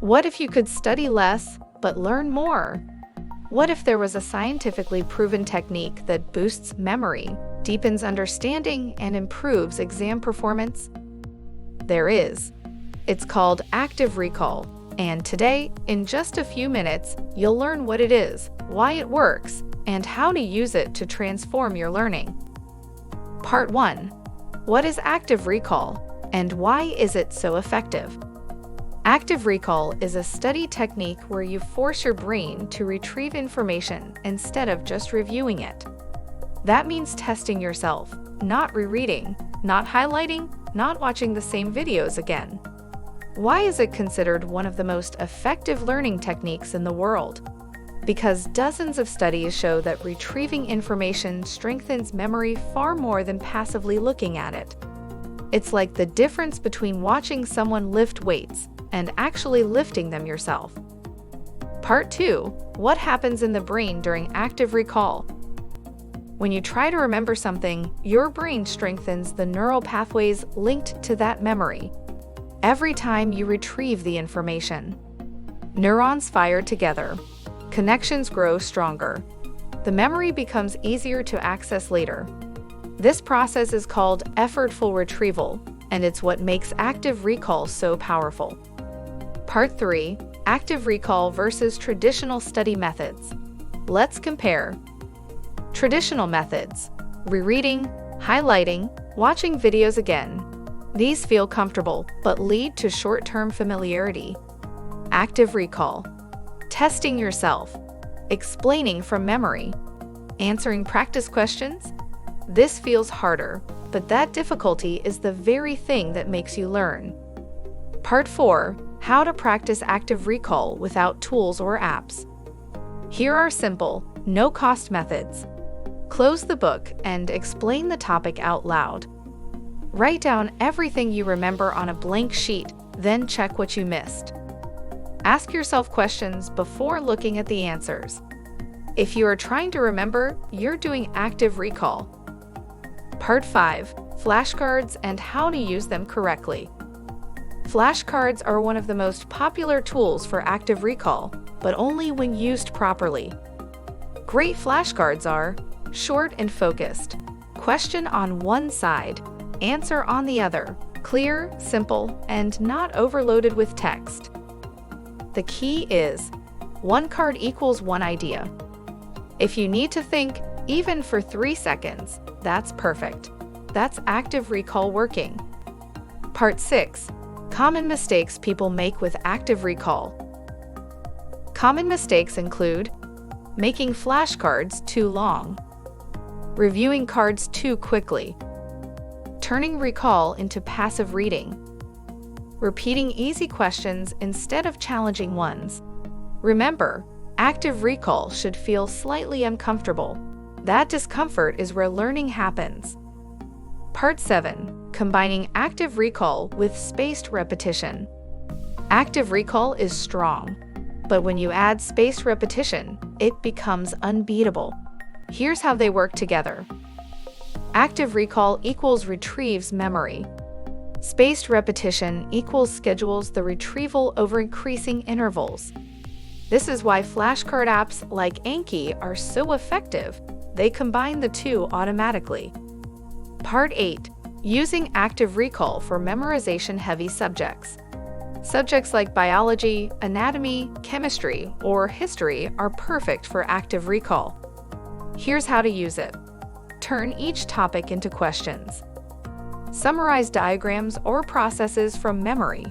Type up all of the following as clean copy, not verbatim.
What if you could study less, but learn more? What if there was a scientifically proven technique that boosts memory, deepens understanding, and improves exam performance? There is. It's called active recall, and today, in just a few minutes, you'll learn what it is, why it works, and how to use it to transform your learning. Part 1. What is active recall, and why is it so effective? Active recall is a study technique where you force your brain to retrieve information instead of just reviewing it. That means testing yourself, not rereading, not highlighting, not watching the same videos again. Why is it considered one of the most effective learning techniques in the world? Because dozens of studies show that retrieving information strengthens memory far more than passively looking at it. It's like the difference between watching someone lift weights and actually lifting them yourself. Part 2. What happens in the brain during active recall? When you try to remember something, your brain strengthens the neural pathways linked to that memory. Every time you retrieve the information, neurons fire together. Connections grow stronger. The memory becomes easier to access later. This process is called effortful retrieval, and it's what makes active recall so powerful. Part 3. Active recall versus traditional study methods. Let's compare. Traditional methods: rereading, highlighting, watching videos again. These feel comfortable, but lead to short-term familiarity. Active recall: testing yourself, explaining from memory, answering practice questions. This feels harder, but that difficulty is the very thing that makes you learn. Part 4. How to practice active recall without tools or apps. Here are simple, no-cost methods. Close the book and explain the topic out loud. Write down everything you remember on a blank sheet, then check what you missed. Ask yourself questions before looking at the answers. If you are trying to remember, you're doing active recall. Part 5. Flashcards and how to use them correctly. Flashcards are one of the most popular tools for active recall, but only when used properly. Great flashcards are short and focused, question on one side, answer on the other, clear, simple, and not overloaded with text. The key is, one card equals one idea. If you need to think, even for 3 seconds, that's perfect. That's active recall working. Part 6. Common mistakes people make with active recall. Common mistakes include making flashcards too long, reviewing cards too quickly, turning recall into passive reading, repeating easy questions instead of challenging ones. Remember, active recall should feel slightly uncomfortable. That discomfort is where learning happens. Part 7. Combining active recall with spaced repetition. Active recall is strong, but when you add spaced repetition, it becomes unbeatable. Here's how they work together. Active recall equals retrieves memory. Spaced repetition equals schedules the retrieval over increasing intervals. This is why flashcard apps like Anki are so effective. They combine the two automatically. Part 8. Using active recall for memorization-heavy subjects. Subjects like biology, anatomy, chemistry, or history are perfect for active recall. Here's how to use it. Turn each topic into questions. Summarize diagrams or processes from memory.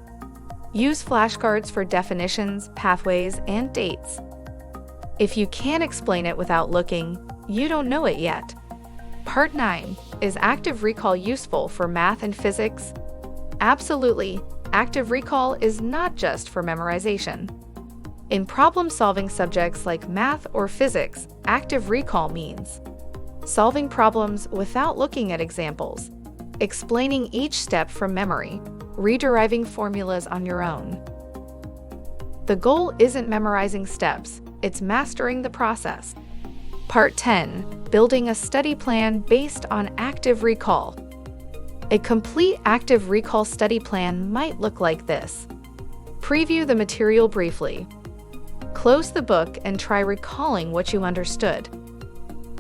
Use flashcards for definitions, pathways, and dates. If you can't explain it without looking, you don't know it yet. Part 9. Is active recall useful for math and physics? Absolutely. Active recall is not just for memorization. In problem-solving subjects like math or physics, active recall means solving problems without looking at examples, explaining each step from memory, rederiving formulas on your own. The goal isn't memorizing steps, it's mastering the process. Part 10. Building a study plan based on active recall. A complete active recall study plan might look like this. Preview the material briefly. Close the book and try recalling what you understood.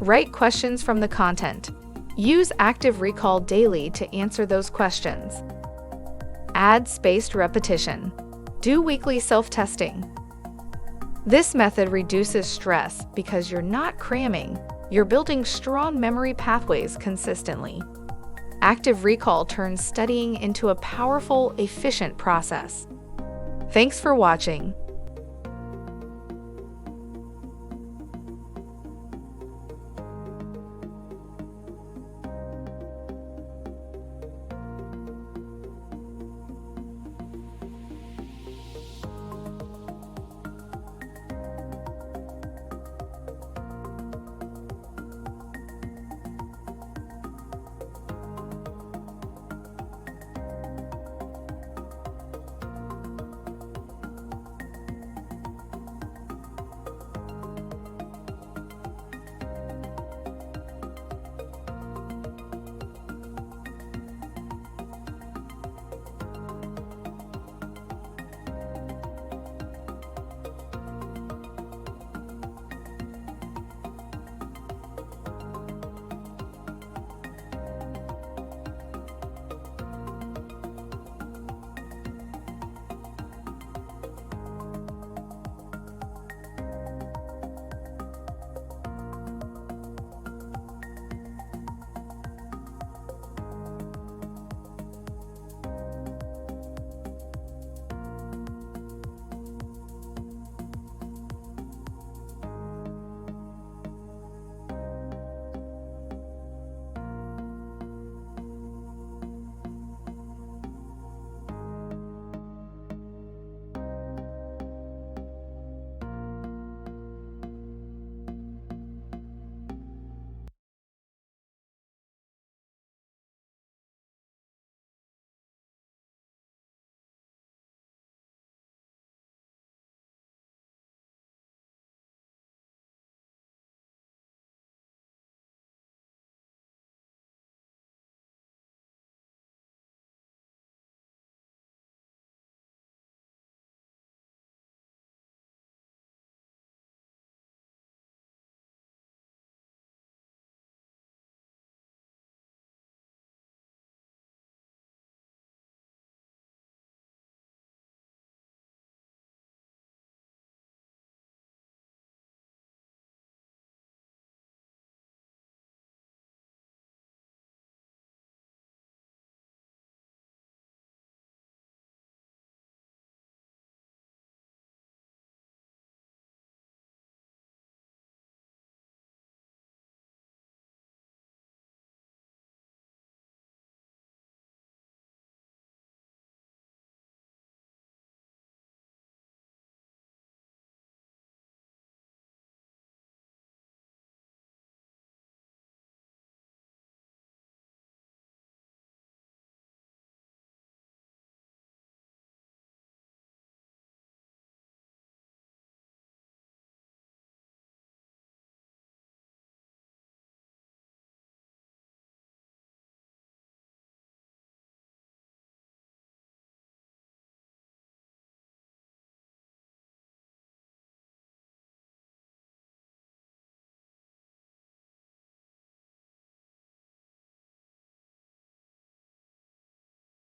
Write questions from the content. Use active recall daily to answer those questions. Add spaced repetition. Do weekly self-testing. This method reduces stress because you're not cramming, you're building strong memory pathways consistently. Active recall turns studying into a powerful, efficient process. Thanks for watching.